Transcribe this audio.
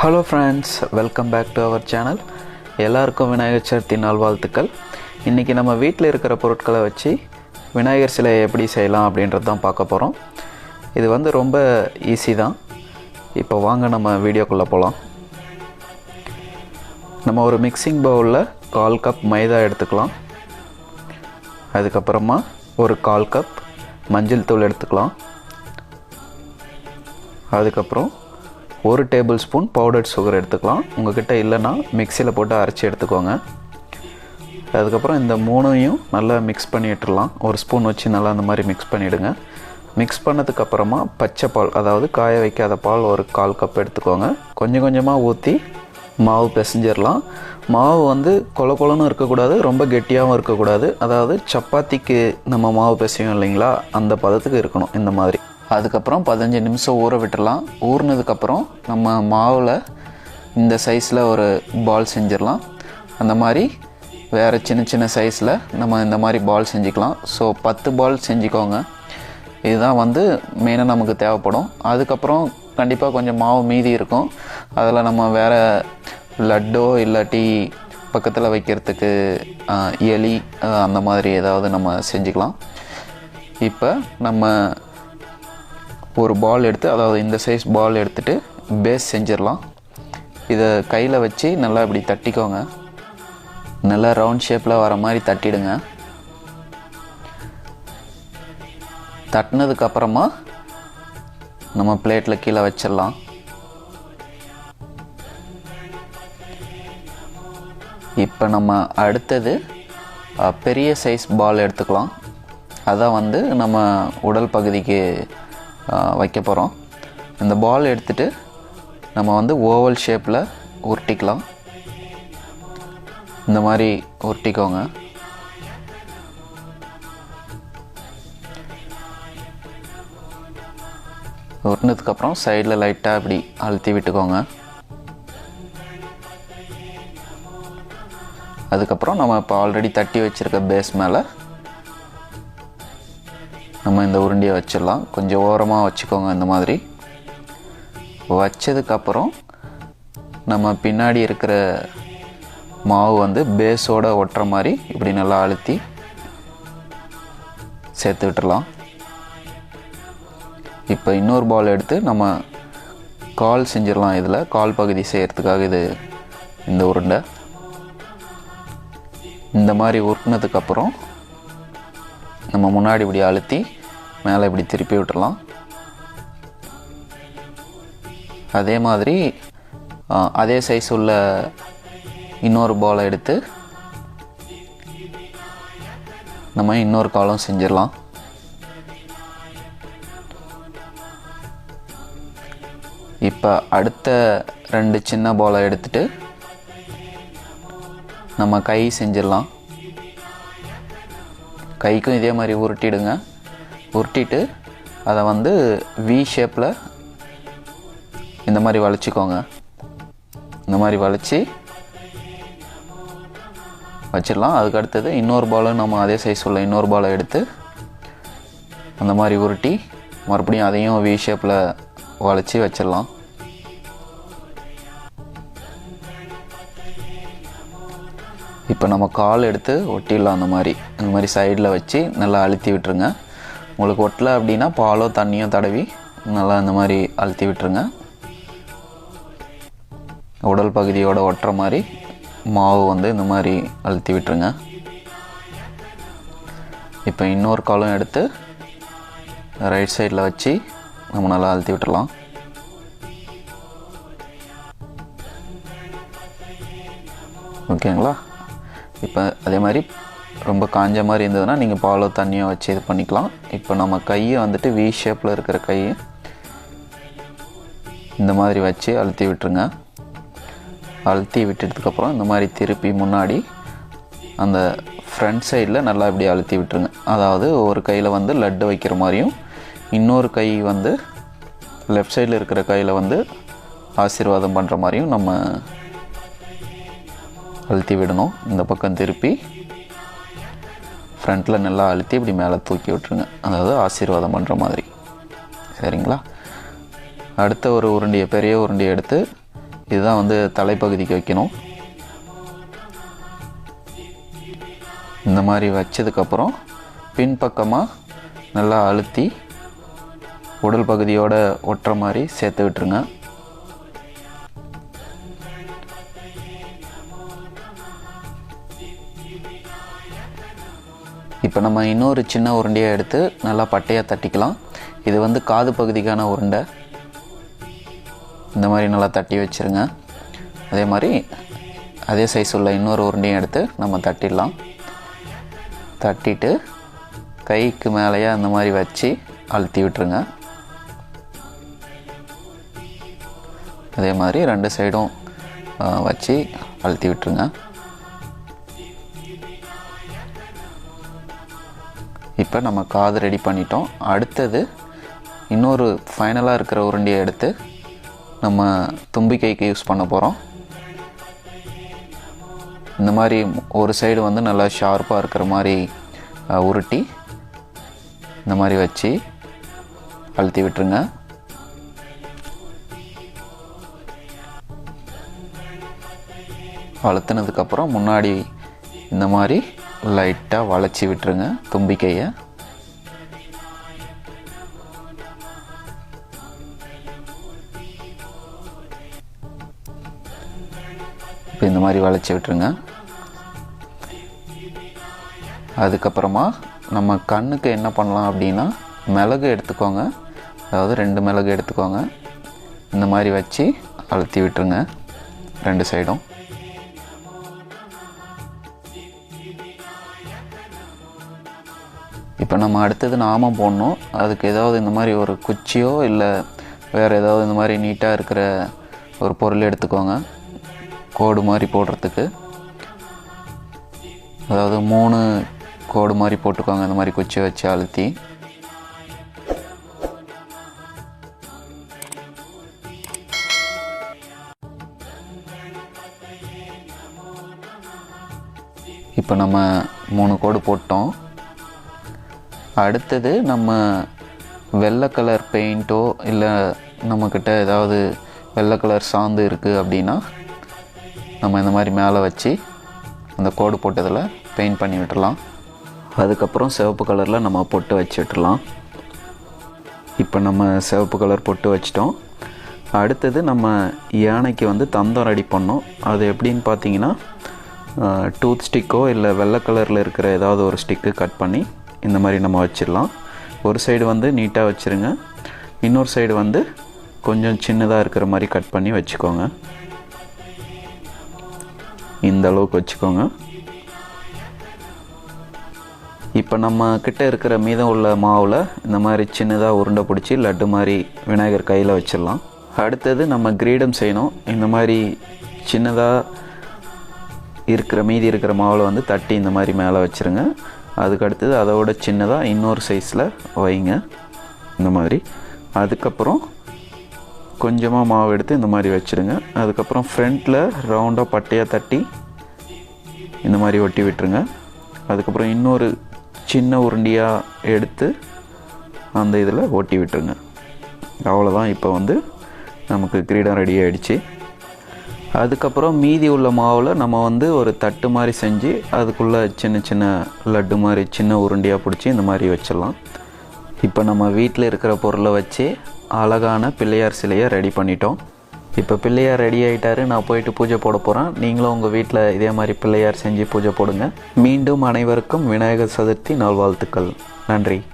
Hello friends, welcome back to our channel. எல்லாருக்கும் விநாயகர் சதுர்த்தி நல்வாழ்த்துக்கள். இன்றைக்கி நம்ம வீட்டில் இருக்கிற பொருட்களை வச்சு விநாயகர் சிலையை எப்படி செய்யலாம் அப்படின்றது தான் பார்க்க போகிறோம். இது ரொம்ப ஈஸி தான். இப்போ வாங்க நம்ம வீடியோக்குள்ளே போகலாம். நம்ம ஒரு மிக்சிங் பவுலில் 1/4 கப் மைதா எடுத்துக்கலாம். அதுக்கப்புறமா ஒரு 1/4 கப் மஞ்சள் தூள் எடுத்துக்கலாம். அதுக்கப்புறம் 1 டேபிள் ஸ்பூன் பவுடர்ட் சுகர் எடுத்துக்கலாம். உங்கள்கிட்ட இல்லைன்னா மிக்சியில் போட்டு அரைச்சி எடுத்துக்கோங்க. அதுக்கப்புறம் இந்த மூணையும் நல்லா மிக்ஸ் பண்ணி விட்டுடலாம். ஒரு ஸ்பூன் வச்சு நல்லா அந்த மாதிரி மிக்ஸ் பண்ணிவிடுங்க. மிக்ஸ் பண்ணதுக்கப்புறமா பச்சை பால், அதாவது காய வைக்காத பால் ஒரு 1/4 கப் எடுத்துக்கோங்க. கொஞ்சம் கொஞ்சமாக ஊற்றி மாவு பிசைஞ்சிடலாம். மாவு கொல கொலன்னு இருக்கக்கூடாது, ரொம்ப கெட்டியாகவும் இருக்கக்கூடாது. அதாவது சப்பாத்திக்கு நம்ம மாவு பிசையும் இல்லைங்களா, அந்த பதத்துக்கு இருக்கணும் இந்த மாதிரி. அதுக்கப்புறம் 15 நிமிஷம் ஊற விட்டுடலாம். ஊறினதுக்கப்புறம் நம்ம மாவில் இந்த சைஸில் ஒரு பால் செஞ்சிடலாம். அந்த மாதிரி வேறு சின்ன சின்ன சைஸில் நம்ம இந்த மாதிரி பால் செஞ்சுக்கலாம். ஸோ 10 பால் செஞ்சுக்கோங்க. இதுதான் மெயினாக நமக்கு தேவைப்படும். அதுக்கப்புறம் கண்டிப்பாக கொஞ்சம் மாவு மீதி இருக்கும். அதில் நம்ம வேறு லட்டோ இல்லாட்டி பக்கத்தில் வைக்கிறதுக்கு எலி அந்த மாதிரி ஏதாவது நம்ம செஞ்சுக்கலாம். இப்போ நம்ம ஒரு பால் எடுத்து, அதாவது இந்த சைஸ் பால் எடுத்துகிட்டு பேஸ் செஞ்சிடலாம். இதை கையில் வச்சு நல்லா இப்படி தட்டிக்கோங்க. நல்லா ரவுண்ட் ஷேப்பில் வர மாதிரி தட்டிடுங்க. தட்டினதுக்கப்புறமா நம்ம பிளேட்டில் கீழே வச்சிடலாம். இப்போ நம்ம அடுத்தது பெரிய சைஸ் பால் எடுத்துக்கலாம். அதான் நம்ம உடல் பகுதிக்கு வைக்க போகிறோம். இந்த பால் எடுத்துகிட்டு நம்ம ஓவல் ஷேப்பில் உருட்டிக்கலாம். இந்த மாதிரி உருட்டிக்கோங்க. உருட்டினதுக்கப்புறம் சைடில் லைட்டாக இப்படி அழுத்தி விட்டுக்கோங்க. அதுக்கப்புறம் நம்ம இப்போ ஆல்ரெடி தட்டி வச்சுருக்க பேஸ் மேலே நம்ம இந்த உருண்டியை வச்சிடலாம். கொஞ்சம் ஓரமாக வச்சுக்கோங்க. இந்த மாதிரி வச்சதுக்கப்புறம் நம்ம பின்னாடி இருக்கிற மாவு பேஸோடு ஒட்டுற மாதிரி இப்படி நல்லா அழுத்தி சேர்த்து விட்டுடலாம். இப்போ இன்னொரு பால் எடுத்து நம்ம கால் செஞ்சிடலாம். இதில் கால் பகுதி செய்கிறதுக்காக இது இந்த உருண்டை. இந்த மாதிரி உருட்டினதுக்கப்புறம் நம்ம முன்னாடி இப்படி அழுத்தி மேலே இப்படி திருப்பி விட்டுடலாம். அதே மாதிரி அதே சைஸ் உள்ள இன்னொரு பாலை எடுத்து நம்ம இன்னொரு காலும் செஞ்சிடலாம். இப்போ அடுத்த 2 சின்ன பாலை எடுத்துட்டு நம்ம கை செஞ்சிடலாம். கைக்கும் இதே மாதிரி உருட்டிடுங்க. உருட்டிட்டு அதை வி ஷேப்பில் இந்த மாதிரி வளைச்சிக்கோங்க. இந்த மாதிரி வளைச்சி வச்சிடலாம். அதுக்கு அடுத்தது இன்னொரு பாலும் நம்ம அதே சைஸ் உள்ள இன்னொரு பாலை எடுத்து அந்த மாதிரி உருட்டி மறுபடியும் அதையும் வி ஷேப்பில் வளைச்சி வச்சிடலாம். இப்போ நம்ம கால் எடுத்து ஒட்டிடலாம். அந்த மாதிரி சைடில் வச்சு நல்லா அழுத்தி விட்டுருங்க. உங்களுக்கு ஒட்டலை அப்படின்னா பாலோ தண்ணியோ தடவி நல்லா இந்த மாதிரி அழுத்தி விட்டுருங்க. உடல் பகுதியோடு ஒட்டுற மாதிரி மாவு இந்த மாதிரி அழுத்தி விட்டுருங்க. இப்போ இன்னொரு காலும் எடுத்து ரைட் சைடில் வச்சு நம்ம நல்லா அழுத்தி விட்டுடலாம். ஓகேங்களா? இப்போ அதே மாதிரி ரொம்ப காஞ்ச மாதிரி இருந்ததுன்னா நீங்கள் பாலோ தண்ணியோ வச்சு இது பண்ணிக்கலாம். இப்போ நம்ம கையை வி ஷேப்பில் இருக்கிற கையை இந்த மாதிரி வச்சு அழுத்தி விட்டுருங்க. அழுத்தி விட்டதுக்கப்புறம் இந்த மாதிரி திருப்பி முன்னாடி அந்த ஃப்ரண்ட் சைடில் நல்லா இப்படி அழுத்தி விட்டுருங்க. அதாவது ஒரு கையில் லட்டு வைக்கிற மாதிரியும், இன்னொரு கை லெஃப்ட் சைடில் இருக்கிற கையில் ஆசீர்வாதம் பண்ணுற மாதிரியும் நம்ம அழுத்தி விடணும். இந்த பக்கம் திருப்பி ஃப்ரண்ட்டில் நல்லா அழுத்தி இப்படி மேலே தூக்கி விட்டுருங்க. அதாவது ஆசீர்வாதம் பண்ணுற மாதிரி. சரிங்களா? அடுத்த ஒரு உருண்டையை, பெரிய உருண்டையை எடுத்து இதுதான் வந்து தலைப்பகுதிக்கு வைக்கணும். இந்த மாதிரி வச்சதுக்கப்புறம் பின்பக்கமாக நல்லா அழுத்தி உடல் பகுதியோடு ஒட்டுற மாதிரி சேர்த்து விட்டுருங்க. இப்போ நம்ம இன்னொரு சின்ன உருண்டையாக எடுத்து நல்லா பட்டையாக தட்டிக்கலாம். இது வந்து காது பகுதிக்கான உருண்டை. இந்த மாதிரி நல்லா தட்டி வச்சுருங்க. அதே மாதிரி அதே சைஸ் உள்ள இன்னொரு உருண்டையும் எடுத்து நம்ம தட்டிடலாம். தட்டிட்டு கைக்கு மேலேயே அந்த மாதிரி வச்சு அழுத்தி விட்டுருங்க. அதே மாதிரி 2 சைடும் வச்சு அழுத்தி விட்டுருங்க. இப்போ நம்ம காது ரெடி பண்ணிட்டோம். அடுத்தது இன்னொரு ஃபைனலாக இருக்கிற உருண்டையை எடுத்து நம்ம தும்பிக்கைக்கு யூஸ் பண்ண போகிறோம். இந்த மாதிரி ஒரு சைடு வந்து நல்லா ஷார்ப்பாக இருக்கிற மாதிரி உருட்டி இந்த மாதிரி வச்சு அழுத்தி விட்டுருங்க. அழுத்தினதுக்கப்புறம் முன்னாடி இந்த மாதிரி லைட்டாக வளைச்சி விட்டுருங்க தும்பிக்கையை. இப்போ இந்த மாதிரி வளைச்சி விட்டுருங்க. அதுக்கப்புறமா நம்ம கண்ணுக்கு என்ன பண்ணலாம் அப்படின்னா, மிளகு எடுத்துக்கோங்க. அதாவது 2 மிளகு எடுத்துக்கோங்க. இந்த மாதிரி வச்சு அழுத்தி விட்டுருங்க 2 சைடும். இப்போ நம்ம அடுத்தது நாமம் போடணும். அதுக்கு ஏதாவது இந்த மாதிரி ஒரு குச்சியோ இல்லை வேறு ஏதாவது இந்த மாதிரி நீட்டாக இருக்கிற ஒரு பொருள் எடுத்துக்கோங்க கோடு மாதிரி போடுறதுக்கு. அதாவது 3 கோடு மாதிரி போட்டுக்கோங்க இந்த மாதிரி குச்சியை வச்சு அழுத்தி. இப்போ நம்ம 3 கோடு போட்டோம். அடுத்தது நம்ம வெள்ளை கலர் பெயிண்ட்டோ இல்லை நம்மக்கிட்ட ஏதாவது வெள்ளை கலர் சாந்து இருக்குது அப்படின்னா நம்ம இந்த மாதிரி மேலே வச்சு அந்த கோடு போட்டதில் பெயிண்ட் பண்ணி விட்டுடலாம். அதுக்கப்புறம் சிவப்பு கலரில் நம்ம பொட்டு வச்சு விட்டுடலாம். இப்போ நம்ம சிவப்பு கலர் பொட்டு வச்சிட்டோம். அடுத்தது நம்ம யானைக்கு வந்து தந்தம் ரெடி பண்ணோம். அது எப்படின்னு பார்த்தீங்கன்னா, டூத் ஸ்டிக்கோ இல்லை வெள்ளை கலரில் இருக்கிற ஏதாவது ஒரு ஸ்டிக்கு கட் பண்ணி இந்த மாதிரி நம்ம வச்சிடலாம். ஒரு சைடு வந்து நீட்டாக வச்சுருங்க, இன்னொரு சைடு வந்து கொஞ்சம் சின்னதாக இருக்கிற மாதிரி கட் பண்ணி வச்சுக்கோங்க. இந்த அளவுக்கு வச்சுக்கோங்க. இப்போ நம்ம கிட்ட இருக்கிற மீதம் உள்ள மாவில் இந்த மாதிரி சின்னதாக உருண்டை பிடிச்சி லட்டு மாதிரி விநாயகர் கையில் வச்சிடலாம். அடுத்தது நம்ம கிரீடம் செய்யணும். இந்த மாதிரி சின்னதாக இருக்கிற மீதி இருக்கிற மாவில் வந்து தட்டி இந்த மாதிரி மேலே வச்சுருங்க. அதுக்கு அடுத்தது அதோட சின்னதாக இன்னொரு சைஸில் வைங்க இந்த மாதிரி. அதுக்கப்புறம் கொஞ்சமாக மாவு எடுத்து இந்த மாதிரி வச்சுருங்க. அதுக்கப்புறம் ஃப்ரண்ட்டில் ரவுண்டாக பட்டையாக தட்டி இந்த மாதிரி ஒட்டி விட்டுருங்க. அதுக்கப்புறம் இன்னொரு சின்ன உருண்டியாக எடுத்து அந்த இதில் ஒட்டி விட்டுருங்க. அவ்வளோதான். இப்போ வந்து நமக்கு கிரீடம் ரெடி ஆகிடுச்சு. அதுக்கப்புறம் மீதி உள்ள மாவில் நம்ம வந்து ஒரு தட்டு மாதிரி செஞ்சு அதுக்குள்ளே சின்ன சின்ன லட்டு மாதிரி சின்ன உருண்டையாக பிடிச்சி இந்த மாதிரி வச்சிடலாம். இப்போ நம்ம வீட்டில் இருக்கிற பொருளை வச்சு அழகான பிள்ளையார் சிலையை ரெடி பண்ணிட்டோம். இப்போ பிள்ளையார் ரெடி ஆகிட்டாரு. நான் போயிட்டு பூஜை போட போகிறேன். நீங்களும் உங்கள் வீட்டில் இதே மாதிரி பிள்ளையார் செஞ்சு பூஜை போடுங்க. மீண்டும் அனைவருக்கும் விநாயகர் சதுர்த்தி நல்வாழ்த்துக்கள். நன்றி.